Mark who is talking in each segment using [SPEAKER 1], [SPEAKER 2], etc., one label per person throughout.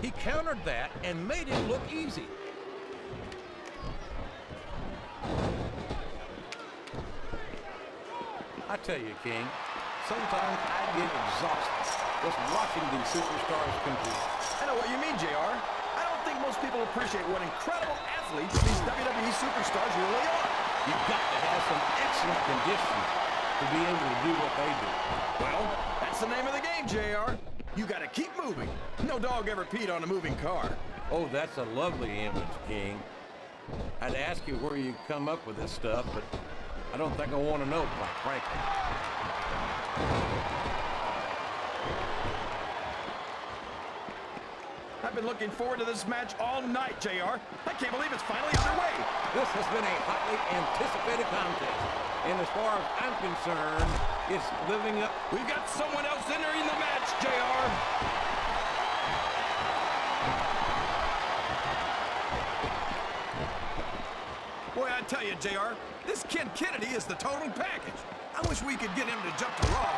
[SPEAKER 1] He countered that and made it look easy. I tell you, King, sometimes I get exhausted just watching these superstars compete.
[SPEAKER 2] I know what you mean, JR. I don't think most people appreciate what incredible athletes these WWE superstars really are.
[SPEAKER 1] You've got to have some excellent conditioning to be able to do what they do.
[SPEAKER 2] Well, that's the name of the game, JR. You gotta keep moving. No dog ever peed on a moving car.
[SPEAKER 1] Oh, that's a lovely image, King. I'd ask you where you come up with this stuff, but I don't think I want to know, quite frankly.
[SPEAKER 2] I've been looking forward to this match all night, JR. I can't believe it's finally underway.
[SPEAKER 1] This has been a hotly anticipated contest, and as far as I'm concerned, it's living up.
[SPEAKER 2] We've got someone else entering the match, JR. Boy, I tell you, JR, this Ken Kennedy is the total package. I wish we could get him to jump to Raw.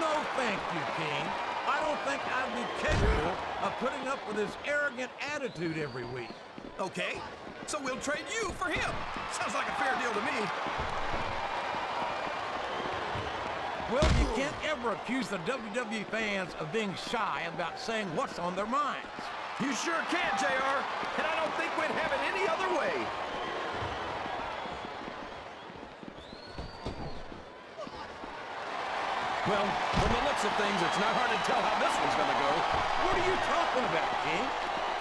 [SPEAKER 1] No, thank you, King. I don't think I'd be capable of putting up with his arrogant attitude every week.
[SPEAKER 2] Okay, so we'll trade you for him. Sounds like a fair deal to me.
[SPEAKER 1] Well, you can't ever accuse the WWE fans of being shy about saying what's on their minds.
[SPEAKER 2] You sure can, JR, and I don't think we'd have it any other way. Well, from the looks of things, it's not hard to tell how this one's gonna go.
[SPEAKER 1] What are you talking about, King?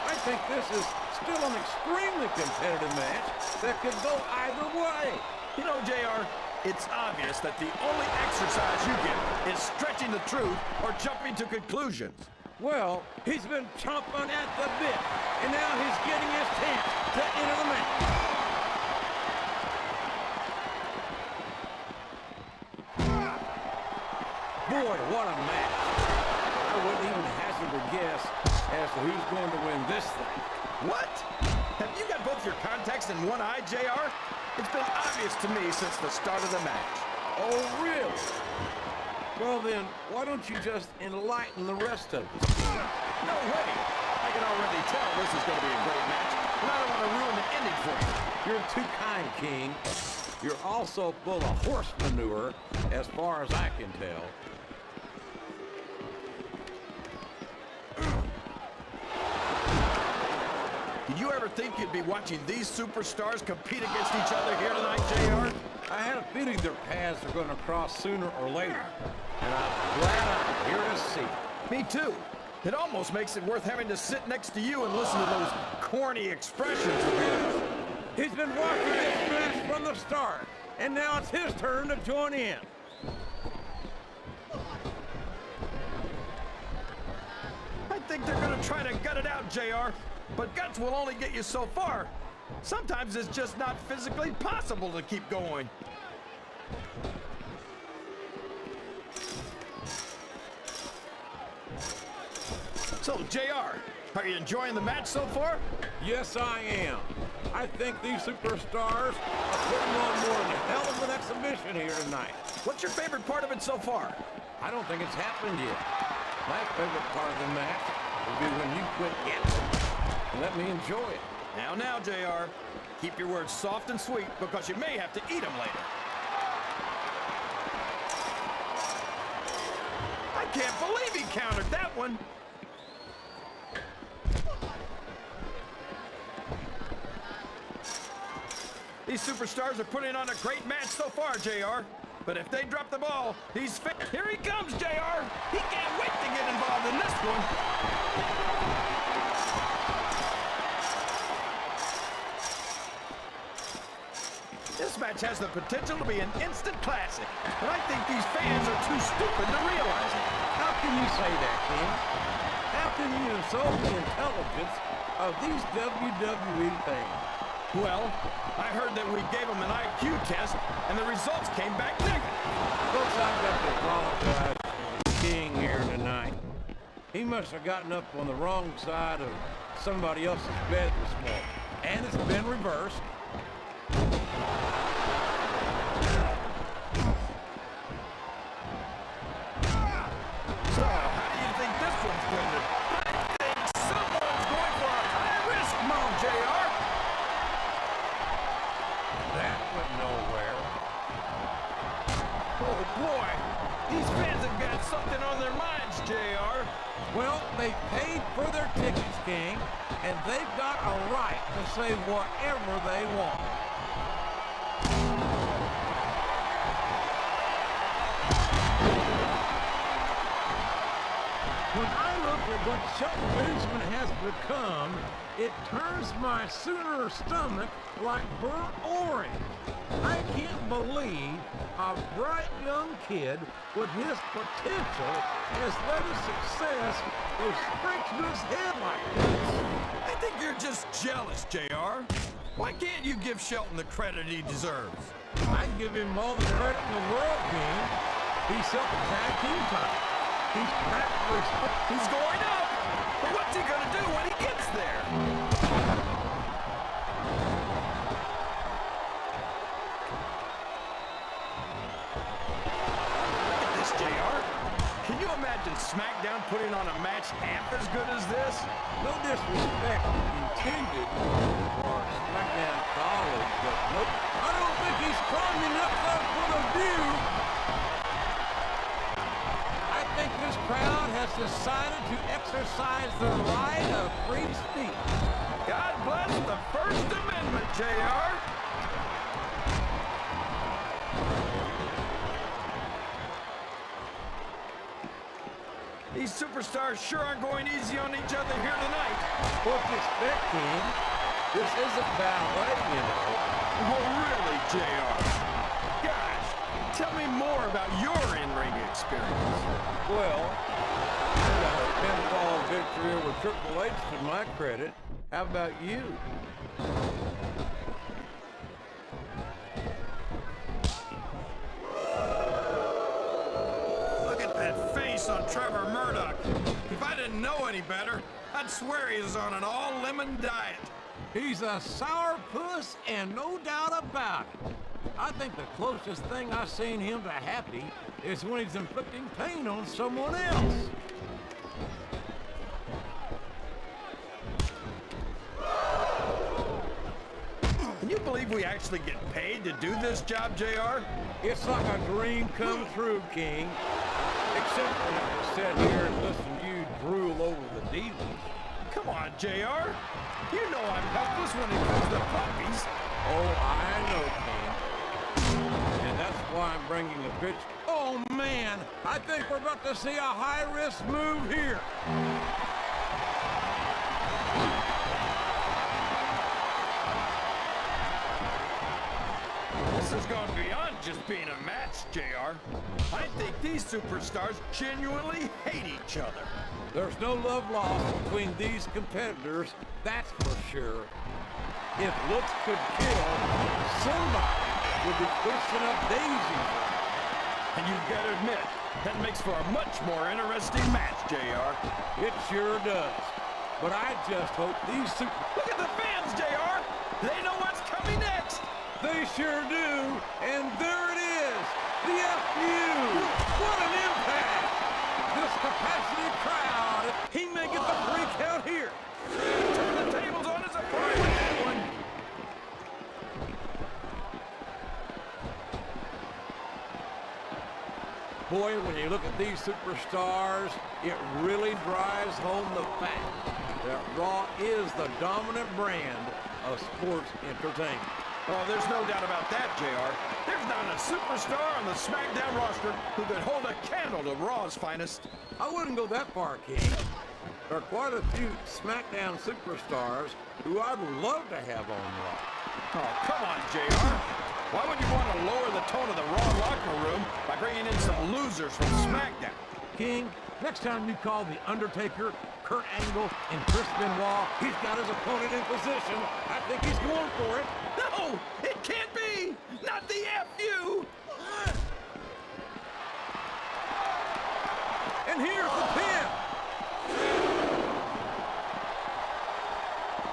[SPEAKER 1] I think this is still an extremely competitive match that could go either way.
[SPEAKER 2] You know, JR, it's obvious that the only exercise you get is stretching the truth or jumping to conclusions.
[SPEAKER 1] Well, he's been chomping at the bit, and now he's getting his chance to enter the match. Boy, what a match. I wouldn't even hazard a guess as to who's going to win this thing.
[SPEAKER 2] What? Have you got both your contacts in one eye, JR? It's been obvious to me since the start of the match.
[SPEAKER 1] Oh, really? Well then, why don't you just enlighten the rest of us?
[SPEAKER 2] No way! I can already tell this is going to be a great match, and I don't want to ruin the ending for you.
[SPEAKER 1] You're too kind, King. You're also full of horse manure, as far as I can tell.
[SPEAKER 2] Did you ever think you'd be watching these superstars compete against each other here tonight, JR?
[SPEAKER 1] I had a feeling their paths are going to cross sooner or later, and I'm glad I'm here to see it.
[SPEAKER 2] Me too. It almost makes it worth having to sit next to you and listen to those corny expressions of yours.
[SPEAKER 1] He's been watching this match from the start, and now it's his turn to join in.
[SPEAKER 2] I think they're going to try to gut it out, JR. But guts will only get you so far. Sometimes it's just not physically possible to keep going. So, JR, are you enjoying the match so far?
[SPEAKER 1] Yes, I am. I think these superstars are putting on more than a hell of an exhibition here tonight.
[SPEAKER 2] What's your favorite part of it so far?
[SPEAKER 1] I don't think it's happened yet. My favorite part of the match will be when you quit yapping and let me enjoy it.
[SPEAKER 2] Now, JR. Keep your words soft and sweet because you may have to eat them later. I can't believe he countered that one. These superstars are putting on a great match so far, JR. But if they drop the ball, these here he comes, JR. He can't wait to get involved in this one. This match has the potential to be an instant classic, but I think these fans are too stupid to realize it.
[SPEAKER 1] How can you say that, King? How can you insult the intelligence of these WWE fans?
[SPEAKER 2] Well, I heard that we gave them an IQ test, and the results came back negative.
[SPEAKER 1] Folks, I've got to apologize for being here tonight. He must have gotten up on the wrong side of somebody else's bed this morning, and it's been reversed. So, how do you think this one's going to? I think someone King, and they've got a right to say whatever they want. When I look at what Shelton Benjamin has become, it turns my Sooner stomach like burnt orange. I can't believe a bright young kid with his potential has let his success go straight to his head like this.
[SPEAKER 2] I think you're just jealous, JR. Why can't you give Shelton the credit he deserves?
[SPEAKER 1] I give him all the credit in the world, King. He's set the tag team title. He's practically...
[SPEAKER 2] He's going up! But what's he gonna do when he gets there? Look at this, JR. Can you imagine SmackDown putting on a match half as good as this?
[SPEAKER 1] No disrespect intended for SmackDown college, but nope. I don't think he's climbing up that for the view. I think this crowd has decided to exercise their right of free speech.
[SPEAKER 2] God bless the First Amendment, JR. These superstars sure aren't going easy on each other here tonight.
[SPEAKER 1] What do you expect, King? This isn't ballet, you know.
[SPEAKER 2] Oh, really, JR? Gosh, tell me more about your in-ring experience.
[SPEAKER 1] Well, I got a pinfall victory over Triple H to my credit. How about you?
[SPEAKER 2] Look at that face on Trevor Murdoch. If I didn't know any better, I'd swear he was on an all-lemon diet.
[SPEAKER 1] He's a sourpuss and no doubt about it. I think the closest thing I've seen him to happy is when he's inflicting pain on someone else.
[SPEAKER 2] Can you believe we actually get paid to do this job, JR?
[SPEAKER 1] It's like a dream come true, King. Except when I sit here and listen to you drool over the divas.
[SPEAKER 2] Come on, JR. You know I'm helpless when it comes to puppies.
[SPEAKER 1] Oh, I know, King. And that's why I'm bringing a pitch. Oh, man, I think we're about to see a high-risk move here.
[SPEAKER 2] This is going beyond just being a match, JR. I think these superstars genuinely hate each other.
[SPEAKER 1] There's no love lost between these competitors, that's for sure. If looks could kill, somebody would be pushing up daisies.
[SPEAKER 2] And you've got to admit, that makes for a much more interesting match, JR.
[SPEAKER 1] It sure does. But I just hope these
[SPEAKER 2] Look at the fans, JR! They know what's coming next!
[SPEAKER 1] They sure do, and there it is, the FU. What an impact! This capacity crowd, he may get the 3 count here.
[SPEAKER 2] Turn the tables on his opponent with that one.
[SPEAKER 1] Boy, when you look at these superstars, it really drives home the fact that Raw is the dominant brand of sports entertainment.
[SPEAKER 2] Oh, there's no doubt about that, JR. There's not a superstar on the SmackDown roster who could hold a candle to Raw's finest.
[SPEAKER 1] I wouldn't go that far, King. There are quite a few SmackDown superstars who I'd love to have on Raw.
[SPEAKER 2] Oh, come on, JR. Why would you want to lower the tone of the Raw locker room by bringing in some losers from SmackDown?
[SPEAKER 1] King, next time you call The Undertaker, Kurt Angle, and Chris Benoit, he's got his opponent in position. I think he's going for it.
[SPEAKER 2] No, it can't be! Not the FU!
[SPEAKER 1] And here's the pin.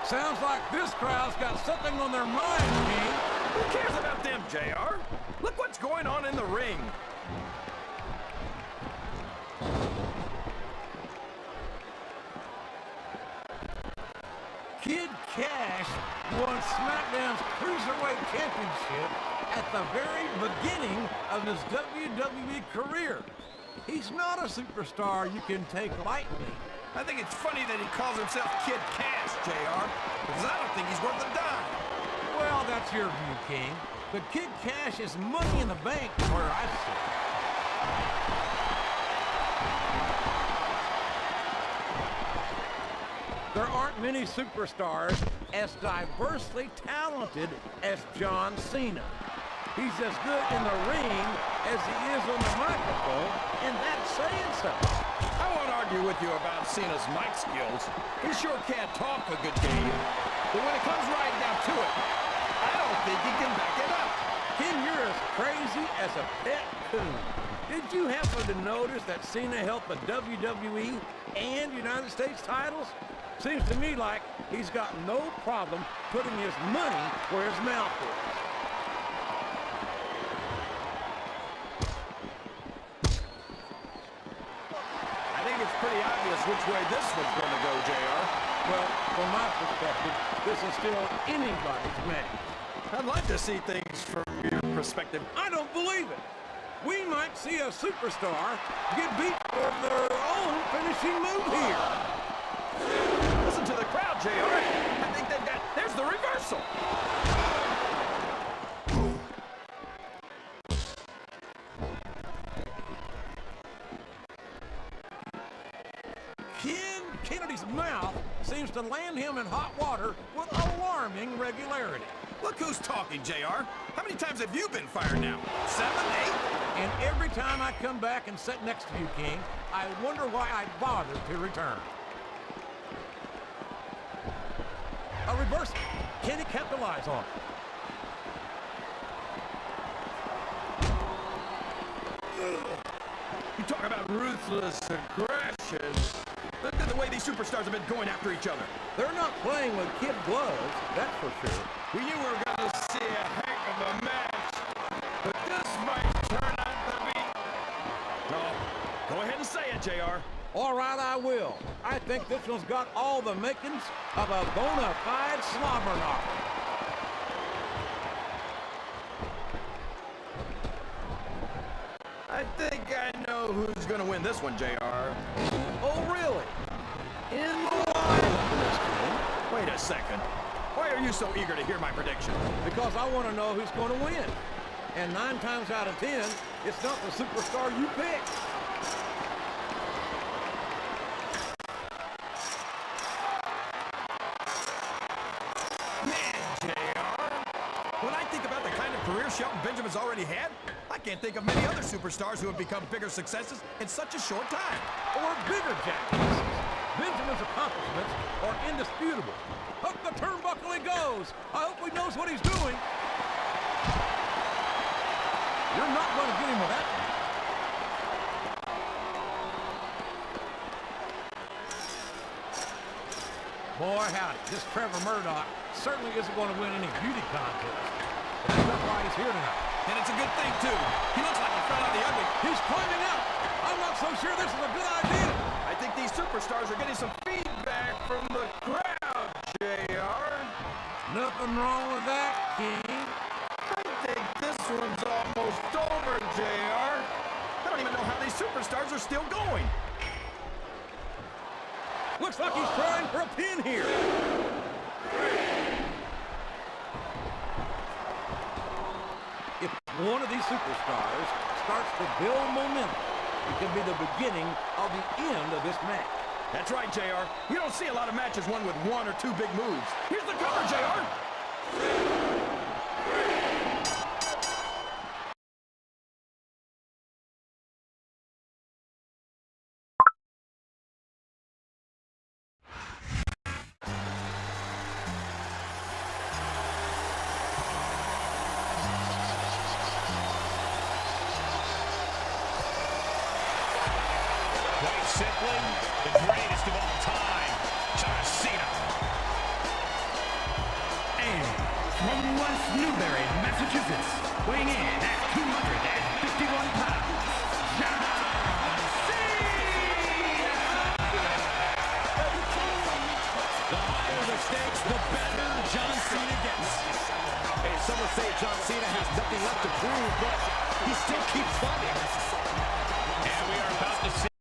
[SPEAKER 1] Sounds like this crowd's got something on their minds, King.
[SPEAKER 2] Who cares about them, JR? Look what's going on in the ring.
[SPEAKER 1] Kid Cash won SmackDown's Cruiserweight Championship at the very beginning of his WWE career. He's not a superstar you can take lightly.
[SPEAKER 2] I think it's funny that he calls himself Kid Cash, JR, because I don't think he's worth a dime.
[SPEAKER 1] Well, that's your view, King. But Kid Cash is money in the bank, where I see it. There aren't many superstars as diversely talented as John Cena. He's as good in the ring as he is on the microphone, and that's saying something.
[SPEAKER 2] I won't argue with you about Cena's mic skills. He sure can't talk a good game. But when it comes right down to it, I don't think he can back it up.
[SPEAKER 1] Ken, you're as crazy as a pet coon. Did you happen to notice that Cena held the WWE and United States titles? Seems to me like he's got no problem putting his money where his mouth is.
[SPEAKER 2] I think it's pretty obvious which way this one's going to go, JR.
[SPEAKER 1] Well, from my perspective, this is still anybody's match.
[SPEAKER 2] I'd like to see things from your perspective.
[SPEAKER 1] I don't believe it. We might see a superstar get beat for their own finishing move here.
[SPEAKER 2] Listen to the crowd, JR. I think they've got... There's the reversal.
[SPEAKER 1] Kennedy's mouth seems to land him in hot water with alarming regularity.
[SPEAKER 2] Look who's talking, JR. How many times have you been fired now? 7, 8?
[SPEAKER 1] And every time I come back and sit next to you, King, I wonder why I bothered to return. A reversal. Can he capitalize on it?
[SPEAKER 2] You talk about ruthless aggression. Look at the way these superstars have been going after each other.
[SPEAKER 1] They're not playing with kid gloves, that's for sure.
[SPEAKER 2] We knew we were going to see a heck of a match, but this might turn out to be... No, go ahead and say it, JR.
[SPEAKER 1] All right, I will. I think this one's got all the makings of a bona fide slobber knocker.
[SPEAKER 2] I think I know who's going to win this one, JR.
[SPEAKER 1] Oh, really? In the line.
[SPEAKER 2] Wait a second. Why are you so eager to hear my prediction?
[SPEAKER 1] Because I want to know who's going to win. And 9 times out of 10, it's not the superstar you pick.
[SPEAKER 2] Man, JR. When I think about the kind of career Shelton Benjamin's already had, I can't think of many other superstars who have become bigger successes in such a short time.
[SPEAKER 1] Or bigger jackasses. Benjamin's accomplishments are indisputable. Up the turnbuckle he goes. I hope he knows what he's doing. You're not going to get him with that one. Boy, howdy, this Trevor Murdoch certainly isn't going to win any beauty contest. But that's not why he's here tonight.
[SPEAKER 2] And it's a good thing, too. He looks like he fell out of the ugly.
[SPEAKER 1] He's climbing up. I'm not so sure this is a good idea.
[SPEAKER 2] I think these superstars are getting some feedback from the crowd, JR.
[SPEAKER 1] Nothing wrong with that, King.
[SPEAKER 2] I think this one's almost over, JR. I don't even know how these superstars are still going.
[SPEAKER 1] Looks like he's trying for a pin here. If one of these superstars starts to build momentum, it could be the beginning of the end of this match.
[SPEAKER 2] That's right, JR. You don't see a lot of matches won with 1 or 2 big moves. Here's the cover, JR.
[SPEAKER 3] Quite simply, the greatest of all time, John Cena.
[SPEAKER 4] And from West Newbury, Massachusetts, weighing in at 251 pounds, John Cena!
[SPEAKER 3] The higher the stakes, the better John Cena gets.
[SPEAKER 5] Hey, some would say John Cena has nothing left to prove, but he still keeps fighting.